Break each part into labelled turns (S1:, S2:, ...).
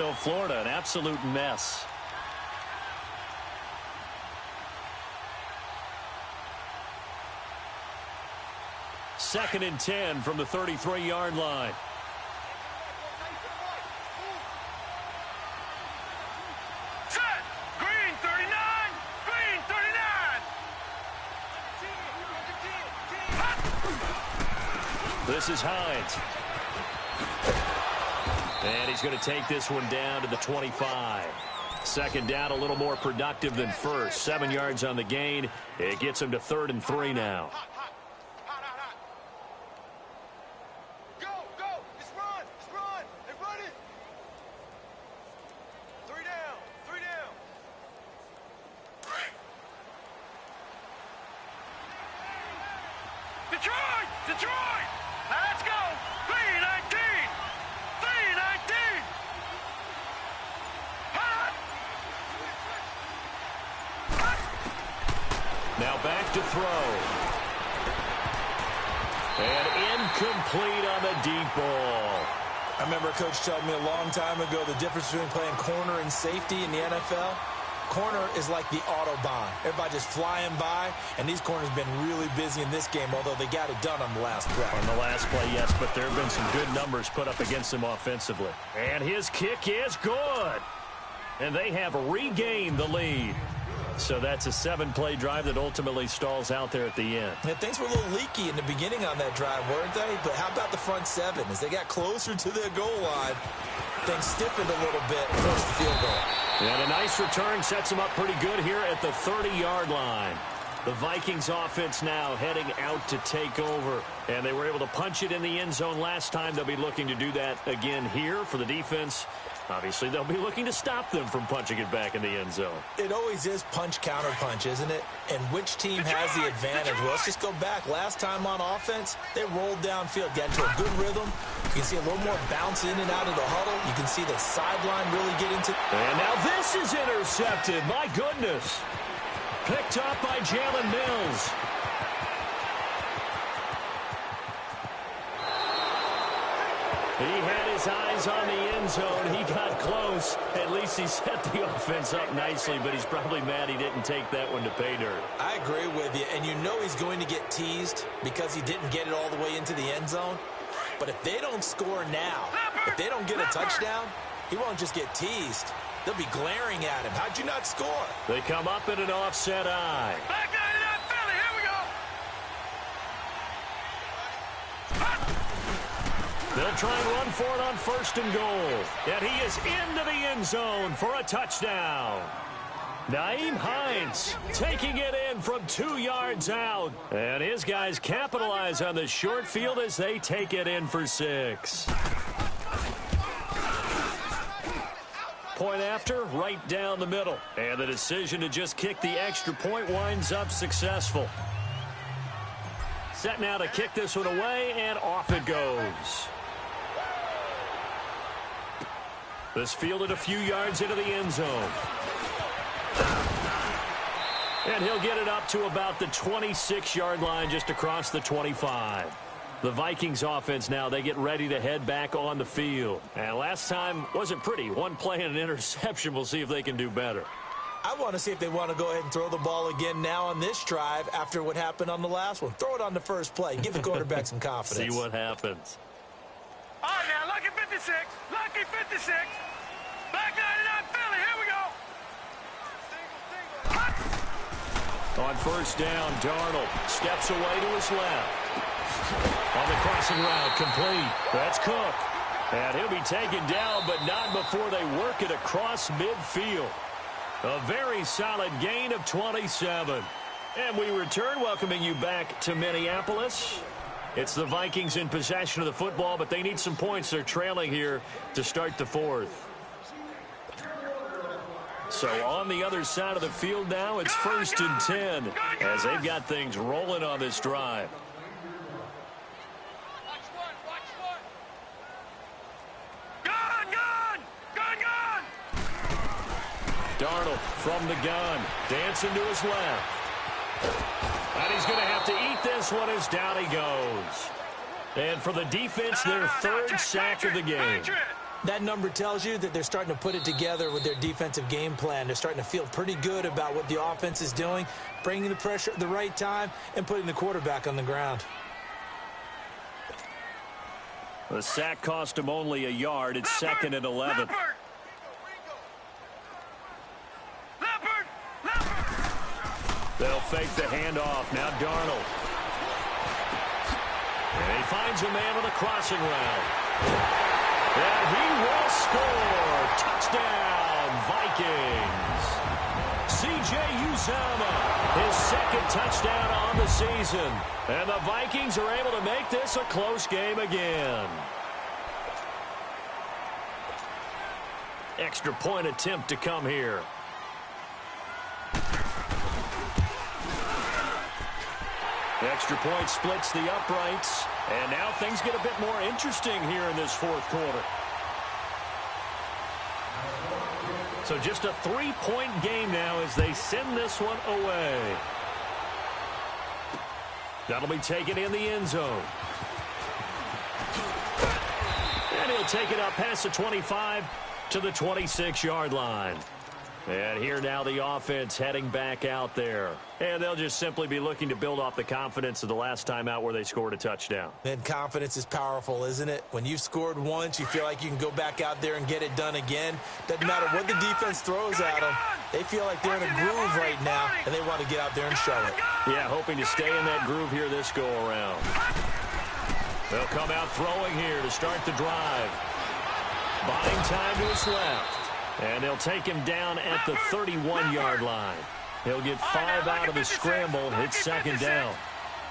S1: So Florida, an absolute mess. Second and 10 from the 33-yard line.
S2: Set! Green 39! Green 39!
S1: This is Hines. And he's going to take this one down to the 25. Second down, a little more productive than first. 7 yards on the gain. It gets him to 3rd and 3 now.
S2: Detroit! Now let's go! 319! 319! Hot!
S1: Now back to throw. And incomplete on the deep ball.
S3: I remember a coach telling me a long time ago the difference between playing corner and safety in the NFL. Corner is like the Autobahn. Everybody just flying by, and these corners have been really busy in this game, although they got it done on the last play.
S1: On the last play, yes, but there have been some good numbers put up against them offensively. And his kick is good. And they have regained the lead. So that's a 7-play drive that ultimately stalls out there at the end.
S3: Yeah, things were a little leaky in the beginning on that drive, weren't they? But how about the front 7? As they got closer to their goal line, things stiffened a little bit and forced the field goal.
S1: And a nice return sets them up pretty good here at the 30-yard line. The Vikings offense now heading out to take over. And they were able to punch it in the end zone last time. They'll be looking to do that again here for the defense. Obviously, they'll be looking to stop them from punching it back in the end zone.
S3: It always is punch-counter-punch, isn't it? And which team has the advantage? Well, let's just go back. Last time on offense, they rolled downfield, got into a good rhythm. You can see a little more bounce in and out of the huddle. You can see the sideline really get into.
S1: And now this is intercepted. My goodness. Picked up by Jalen Mills. He had his eyes on the end zone. He got close. At least he set the offense up nicely, but he's probably mad he didn't take that one to pay dirt.
S3: I agree with you, and you know he's going to get teased because he didn't get it all the way into the end zone. But if they don't score now, if they don't get a touchdown, he won't just get teased. They'll be glaring at him. How'd you not score?
S1: They come up in an offset eye.
S2: Back 99 Philly, here we go! Hot!
S1: They'll try and run for it on 1st and goal. And he is into the end zone for a touchdown. Nyheim Hines taking it in from 2 yards out. And his guys capitalize on the short field as they take it in for 6. Point after, right down the middle. And the decision to just kick the extra point winds up successful. Set now to kick this one away, and off it goes. This fielded a few yards into the end zone. And he'll get it up to about the 26-yard line, just across the 25. The Vikings offense now, they get ready to head back on the field. And last time wasn't pretty. One play and an interception. We'll see if they can do better.
S3: I want to see if they want to go ahead and throw the ball again now on this drive after what happened on the last one. Throw it on the first play. Give the quarterback some confidence.
S1: See what happens.
S2: All right, now, lucky 56. Lucky 56. Back 99 Philly, here we go! Hot!
S1: On 1st down, Darnold steps away to his left. On the crossing route, complete. That's Cook. And he'll be taken down, but not before they work it across midfield. A very solid gain of 27. And we return, welcoming you back to Minneapolis. It's the Vikings in possession of the football, but they need some points. They're trailing here to start the 4th. So on the other side of the field now, it's 1st and 10 as they've got things rolling on this drive. Darnold from the gun, dancing to his left. And he's going to have to eat this one as down he goes. And for the defense, their 3rd sack of the game.
S3: That number tells you that they're starting to put it together with their defensive game plan. They're starting to feel pretty good about what the offense is doing, bringing the pressure at the right time, and putting the quarterback on the ground.
S1: The sack cost him only a yard. It's second and 11. They'll fake the handoff. Now Darnold. And he finds a man on the crossing route. And he will score. Touchdown, Vikings. C.J. Uzomah, his second touchdown on the season. And the Vikings are able to make this a close game again. Extra point attempt to come here. Extra point splits the uprights. And now things get a bit more interesting here in this fourth quarter. So just a 3-point game now as they send this one away. That'll be taken in the end zone. And he'll take it up past the 25 to the 26-yard line. And here now the offense heading back out there. And they'll just simply be looking to build off the confidence of the last time out where they scored a touchdown.
S3: And confidence is powerful, isn't it? When you've scored once, you feel like you can go back out there and get it done again. Doesn't matter what the defense throws at them. They feel like they're in a groove right now, and they want to get out there and show it.
S1: Yeah, hoping to stay in that groove here this go-around. They'll come out throwing here to start the drive. Buying time to his left. And they'll take him down at the 31-yard line. He'll get 5 out of the scramble. It's second down.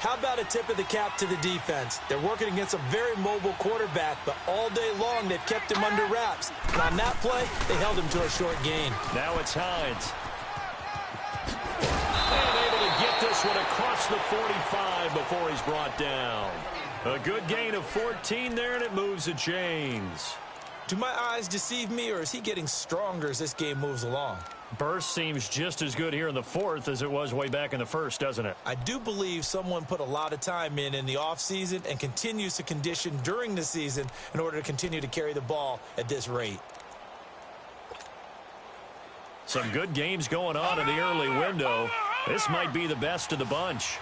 S3: How about a tip of the cap to the defense? They're working against a very mobile quarterback, but all day long they've kept him under wraps. And on that play, they held him to a short gain.
S1: Now it's Hines. And able to get this one across the 45 before he's brought down. A good gain of 14 there, and it moves the chains.
S3: Do my eyes deceive me, or is he getting stronger as this game moves along?
S1: Burst seems just as good here in the fourth as it was way back in the first, doesn't it?
S3: I do believe someone put a lot of time in the offseason and continues to condition during the season in order to continue to carry the ball at this rate.
S1: Some good games going on in the early window. This might be the best of the bunch.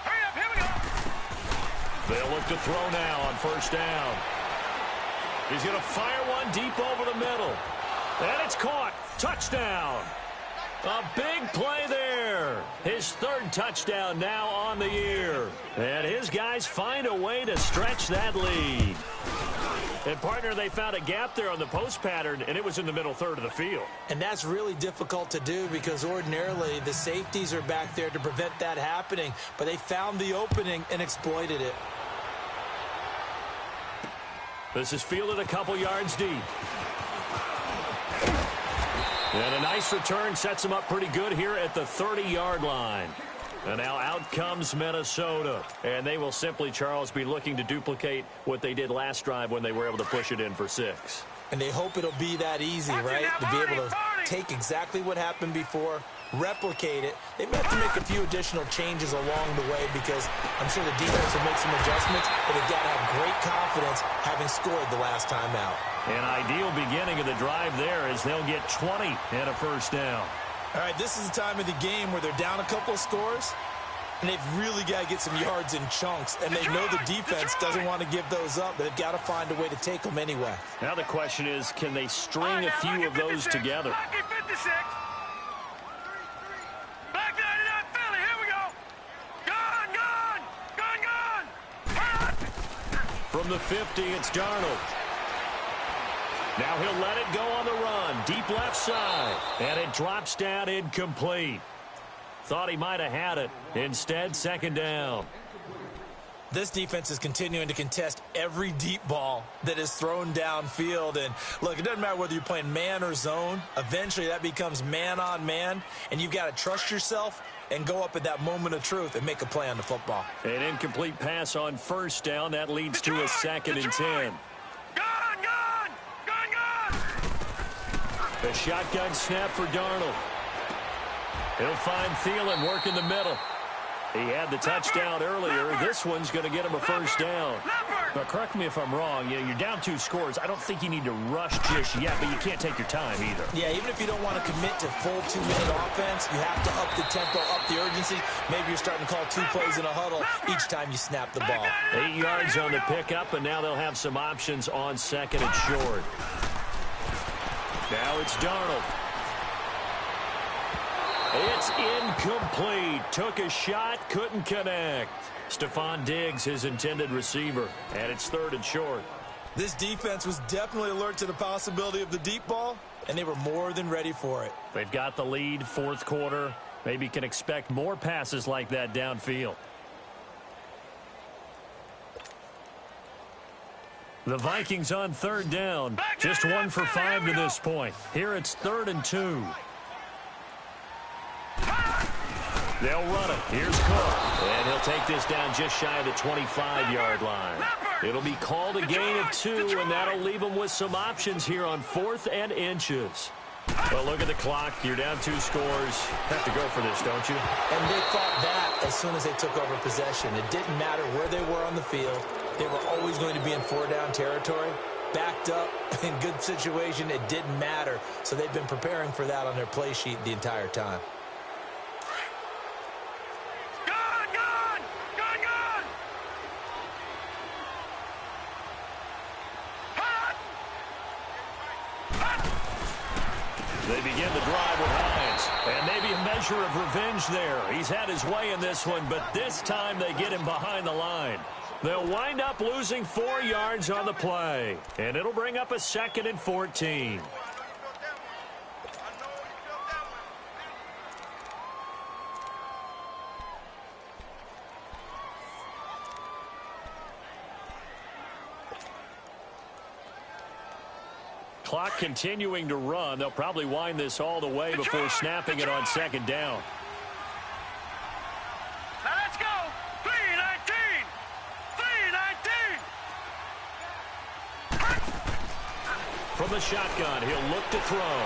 S2: Hurry up, here we go.
S1: They'll look to throw now on first down. He's going to fire one deep over the middle. And it's caught. Touchdown. A big play there. His third touchdown now on the year. And his guys find a way to stretch that lead. And, partner, they found a gap there on the post pattern, and it was in the middle third of the field.
S3: And that's really difficult to do because ordinarily the safeties are back there to prevent that happening. But they found the opening and exploited it.
S1: This is fielded a couple yards deep. And a nice return sets them up pretty good here at the 30-yard line. And now out comes Minnesota. And they will simply, Charles, be looking to duplicate what they did last drive when they were able to push it in for 6.
S3: And they hope it'll be that easy, right? To be able to take exactly what happened before, replicate it. They may have to make a few additional changes along the way because I'm sure the defense will make some adjustments, but they've got to have great confidence having scored the last time out.
S1: An ideal beginning of the drive there as they'll get 20 and a first down.
S3: All right, this is the time of the game where they're down a couple of scores, and they've really got to get some yards in chunks, and they know the defense doesn't want to give those up, but they've got to find a way to take them anyway.
S1: Now the question is, can they string a few of those together?
S2: Lucky 56. Back 99 Philly, here we go. Gone, gone, gone, gone.
S1: From the 50, it's Darnold. Now he'll let it go on the run. Deep left side. And it drops down incomplete. Thought he might have had it. Instead, second down.
S3: This defense is continuing to contest every deep ball that is thrown downfield. And, look, it doesn't matter whether you're playing man or zone. Eventually, that becomes man-on-man, and you've got to trust yourself and go up at that moment of truth and make a play on the football.
S1: An incomplete pass on first down. That leads to a second and 10. A shotgun snap for Darnold. He'll find Thielen work in the middle. He had the touchdown earlier. This one's going to get him a first down. But correct me if I'm wrong, you know, you're down 2 scores. I don't think you need to rush just yet, but you can't take your time either.
S3: Yeah, even if you don't want to commit to full 2-minute offense, you have to up the tempo, up the urgency. Maybe you're starting to call 2 plays in a huddle each time you snap the ball.
S1: 8 yards on the pickup, and now they'll have some options on 2nd and short. Now it's Darnold. It's incomplete. Took a shot, couldn't connect. Stephon Diggs, his intended receiver, and it's 3rd and short.
S3: This defense was definitely alert to the possibility of the deep ball, and they were more than ready for it.
S1: They've got the lead, 4th quarter. Maybe can expect more passes like that downfield. The Vikings on 3rd down. Just 1 for 5 to this point. Here it's 3rd and 2. They'll run it. Here's Cook. And he'll take this down just shy of the 25-yard line. It'll be called a gain of 2, and that'll leave them with some options here on 4th and inches. Well, look at the clock. You're down 2 scores. Have to go for this, don't you?
S3: And they thought that as soon as they took over possession. It didn't matter where they were on the field. They were always going to be in 4-down territory. Backed up, in good situation, it didn't matter. So they've been preparing for that on their play sheet the entire time.
S1: They begin the drive with Hines, and maybe a measure of revenge there. He's had his way in this one, but this time they get him behind the line. They'll wind up losing 4 yards on the play, and it'll bring up a 2nd and 14. Clock continuing to run. They'll probably wind this all the way before snapping it on 2nd down.
S2: Now let's go. 3-19. 3-19.
S1: From the shotgun, he'll look to throw.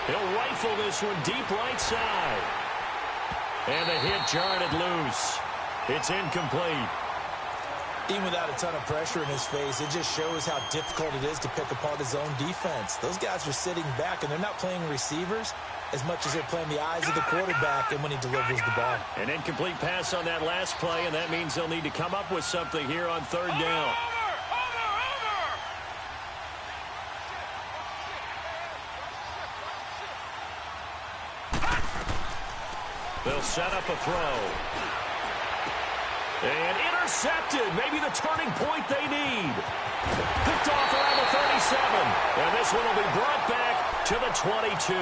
S1: He'll rifle this one deep right side. And the hit jarred it loose. It's incomplete.
S3: Even without a ton of pressure in his face, it just shows how difficult it is to pick apart his own defense. Those guys are sitting back, and they're not playing receivers as much as they're playing the eyes of the quarterback and when he delivers the ball.
S1: An incomplete pass on that last play, and that means they'll need to come up with something here on 3rd down. They'll set up a throw. And intercepted. Maybe the turning point they need. Picked off around the 37. And this one will be brought back to the 22.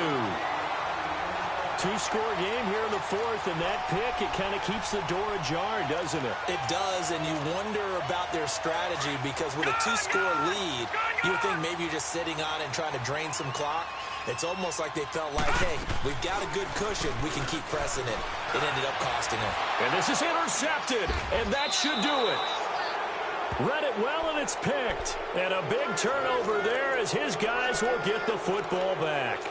S1: 2-score game here in the 4th, and that pick, it kind of keeps the door ajar, doesn't it?
S3: It does, and you wonder about their strategy because with a 2-score lead, you would think maybe you're just sitting on it and trying to drain some clock. It's almost like they felt like, hey, we've got a good cushion. We can keep pressing it. It ended up costing them.
S1: And this is intercepted, and that should do it. Read it well, and it's picked. And a big turnover there as his guys will get the football back.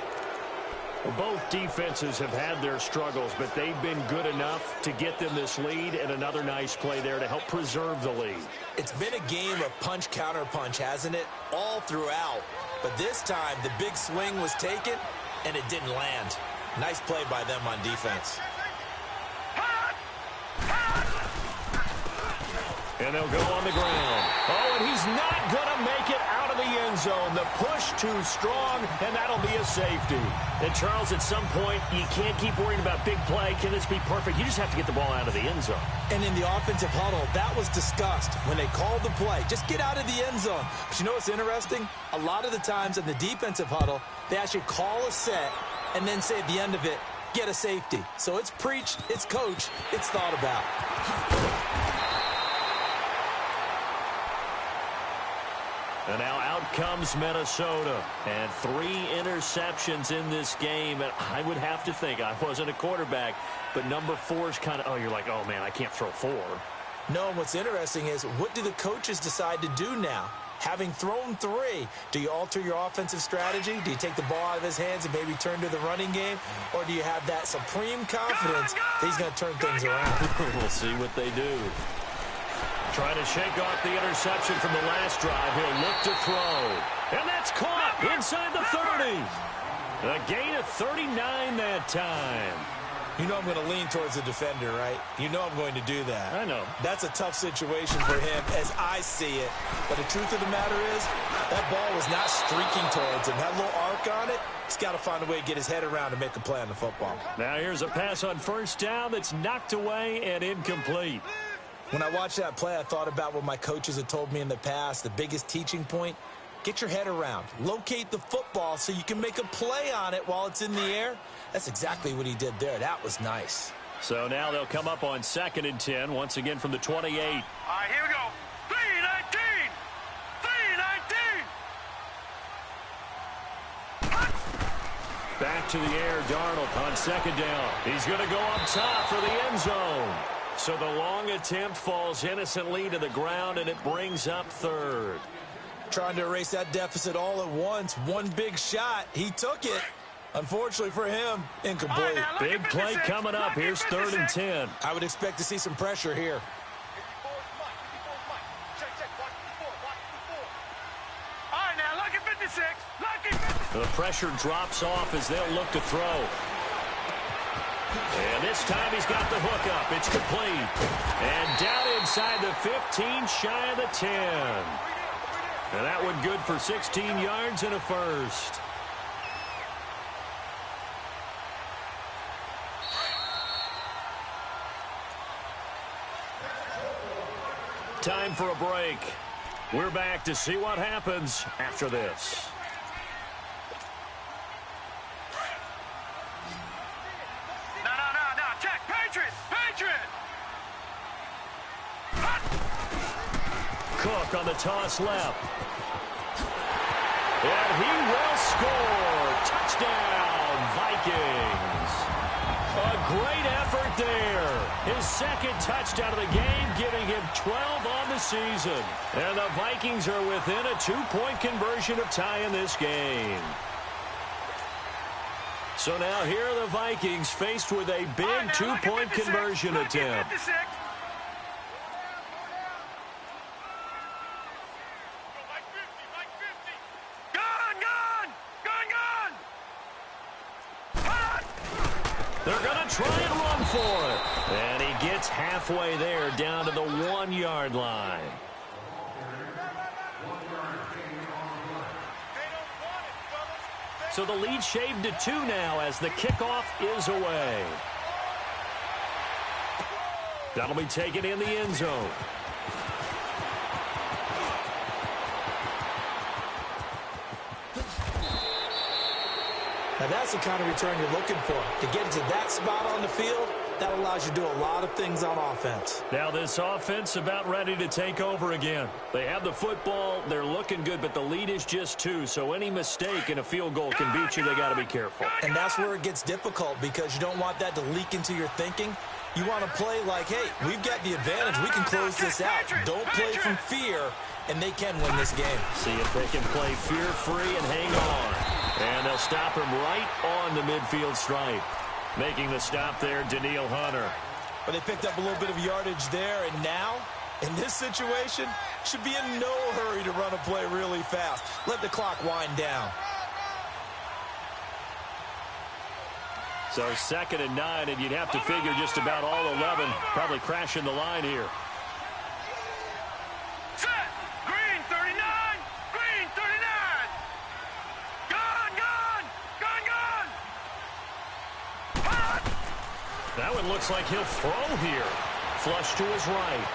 S1: Well, both defenses have had their struggles, but they've been good enough to get them this lead, and another nice play there to help preserve the lead.
S3: It's been a game of punch-counter-punch, hasn't it? All throughout. But this time, the big swing was taken, and it didn't land. Nice play by them on defense.
S1: And they'll go on the ground. Oh, and he's not going to make it out of the end zone. The push too strong, and that'll be a safety. And, Charles, at some point, you can't keep worrying about big play. Can this be perfect? You just have to get the ball out of the end zone.
S3: And in the offensive huddle, that was discussed when they called the play. Just get out of the end zone. But you know what's interesting? A lot of the times in the defensive huddle, they actually call a set and then say at the end of it, get a safety. So it's preached, it's coached, it's thought about.
S1: And now out comes Minnesota. And 3 interceptions in this game. And I would have to think, I wasn't a quarterback, but number 4 is kind of, oh, you're like, oh, man, I can't throw 4.
S3: No, and what's interesting is, what do the coaches decide to do now? Having thrown 3, do you alter your offensive strategy? Do you take the ball out of his hands and maybe turn to the running game? Or do you have that supreme confidence that he's going to turn things around?
S1: We'll see what they do. Trying to shake off the interception from the last drive. He'll look to throw. And that's caught inside the 30. A gain of 39 that time.
S3: You know I'm going to lean towards the defender, right? You know I'm going to do that.
S1: I know.
S3: That's a tough situation for him as I see it. But the truth of the matter is, that ball was not streaking towards him. That little arc on it, he's got to find a way to get his head around and make a play on the football.
S1: Now here's a pass on first down that's knocked away and incomplete.
S3: When I watched that play, I thought about what my coaches had told me in the past. The biggest teaching point, get your head around. Locate the football so you can make a play on it while it's in the air. That's exactly what he did there. That was nice.
S1: So now they'll come up on 2nd and 10, once again from the 28.
S2: All right, here we go. 3-19. 3-19.
S1: Back to the air, Darnold on 2nd down. He's going to go up top for the end zone. So the long attempt falls innocently to the ground, and it brings up 3rd.
S3: Trying to erase that deficit all at once. One big shot. He took it. Unfortunately for him, incomplete.
S2: Right,
S1: Big play coming up. Here's 3rd and 10.
S3: I would expect to see some pressure here.
S2: All right, now, lucky 56. Lucky 56.
S1: The pressure drops off as they'll look to throw. And this time he's got the hook up. It's complete. And down inside the 15, shy of the 10. And that one good for 16 yards and a first. Time for a break. We're back to see what happens after this.
S2: No. Check. Patriot.
S1: Cook on the toss left. And he will score. Touchdown, Vikings. A great effort there. His 2nd touchdown of the game, giving him 12 on the season. And the Vikings are within a 2-point conversion of tying this game. So now here are the Vikings faced with a big 2-point conversion attempt.
S2: 56.
S1: They're going to try and run for it. And he gets halfway there down to the 1-yard line. So the lead shaved to 2 now as the kickoff is away. That'll be taken in the end zone.
S3: Now that's the kind of return you're looking for. To get to that spot on the field, that allows you to do a lot of things on offense.
S1: Now this offense about ready to take over again. They have the football. They're looking good, but the lead is just 2. So any mistake in a field goal can beat you. They got to be careful.
S3: And that's where it gets difficult because you don't want that to leak into your thinking. You want to play like, hey, we've got the advantage. We can close this out. Don't play from fear, and they can win this game.
S1: See if they can play fear-free and hang on. And they'll stop him right on the midfield stripe. Making the stop there, Daniil Hunter.
S3: But they picked up a little bit of yardage there, and now, in this situation, should be in no hurry to run a play really fast. Let the clock wind down.
S1: So 2nd and 9, and you'd have to figure just about all 11 probably crashing the line here.
S2: Set. Green 39. Green 39. Gone. Hot.
S1: That one looks like he'll throw here. Flush to his right.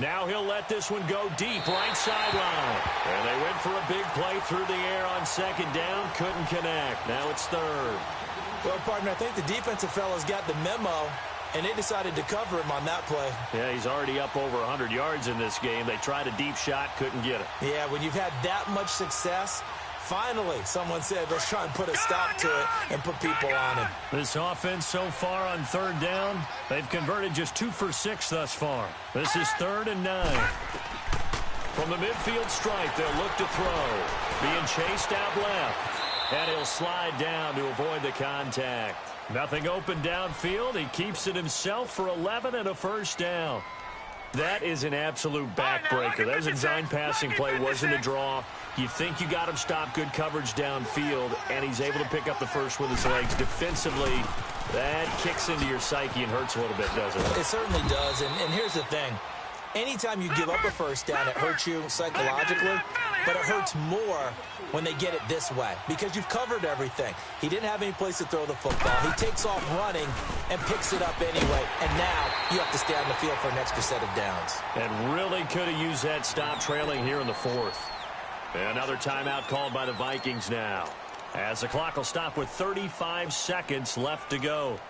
S1: Now he'll let this one go deep right sideline. And they went for a big play through the air on 2nd down. Couldn't connect. Now it's 3rd.
S3: Well, partner, I think the defensive fellas got the memo, and they decided to cover him on that play.
S1: Yeah, he's already up over 100 yards in this game. They tried a deep shot, couldn't get it.
S3: Yeah, when you've had that much success, finally someone said, let's try and put a stop to it and put people on him.
S1: This offense so far on 3rd down, they've converted just 2 for 6 thus far. This is 3rd and 9. From the midfield stripe, they'll look to throw. Being chased out left. And he'll slide down to avoid the contact. Nothing open downfield. He keeps it himself for 11 and a first down. That is an absolute backbreaker. That was a design passing play, wasn't a draw. You think you got him stopped, good coverage downfield, and he's able to pick up the first with his legs. Defensively, that kicks into your psyche and hurts a little bit, doesn't it?
S3: It certainly does, and here's the thing. Anytime you give up a first down, it hurts you psychologically, but it hurts more when they get it this way because you've covered everything. He didn't have any place to throw the football. He takes off running and picks it up anyway, and now you have to stay on the field for an extra set of downs.
S1: And really could have used that stop trailing here in the fourth. Another timeout called by the Vikings now, as the clock will stop with 35 seconds left to go.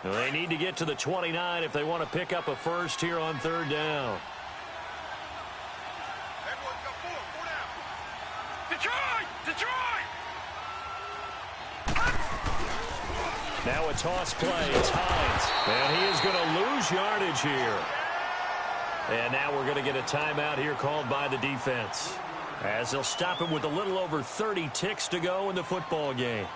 S1: They need to get to the 29 if they want to pick up a first here on third down.
S2: Detroit!
S1: Now a toss play. It's Hines. And he is going to lose yardage here. And now we're going to get a timeout here called by the defense, as they'll stop him with a little over 30 ticks to go in the football game.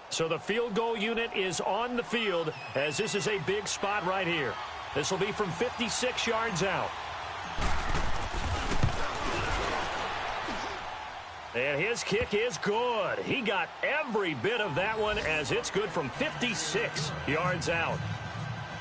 S1: So the field goal unit is on the field, as this is a big spot right here. This will be from 56 yards out. And his kick is good. He got every bit of that one, as it's good from 56 yards out.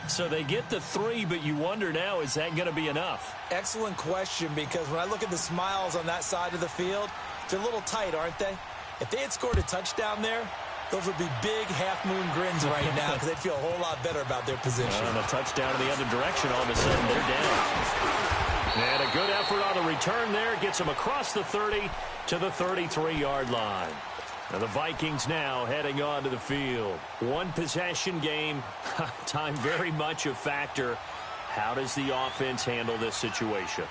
S1: So they get the 3, but you wonder now, is that going to be enough?
S3: Excellent question, because when I look at the smiles on that side of the field, they're a little tight, aren't they? If they had scored a touchdown there, those would be big half-moon grins right now because they'd feel a whole lot better about their position.
S1: And a touchdown in the other direction, all of a sudden they're down. And a good effort on the return there gets them across the 30 to the 33-yard line. Now the Vikings now heading onto the field. One possession game, time very much a factor. How does the offense handle this situation?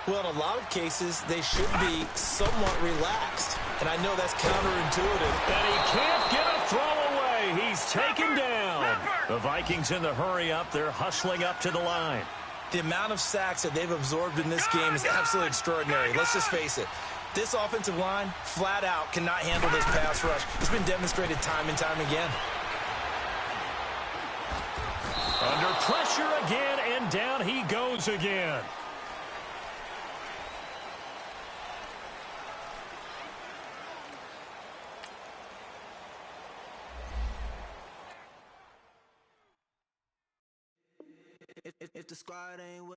S3: Well, in a lot of cases, they should be somewhat relaxed. And I know that's counterintuitive.
S1: And he can't get a throw away. He's taken down. The Vikings in the hurry up. They're hustling up to the line.
S3: The amount of sacks that they've absorbed in this game is absolutely extraordinary. Let's just face it. This offensive line, flat out, cannot handle this pass rush. It's been demonstrated time and time again.
S1: Under pressure again, and down he goes again.
S4: If the squad ain't with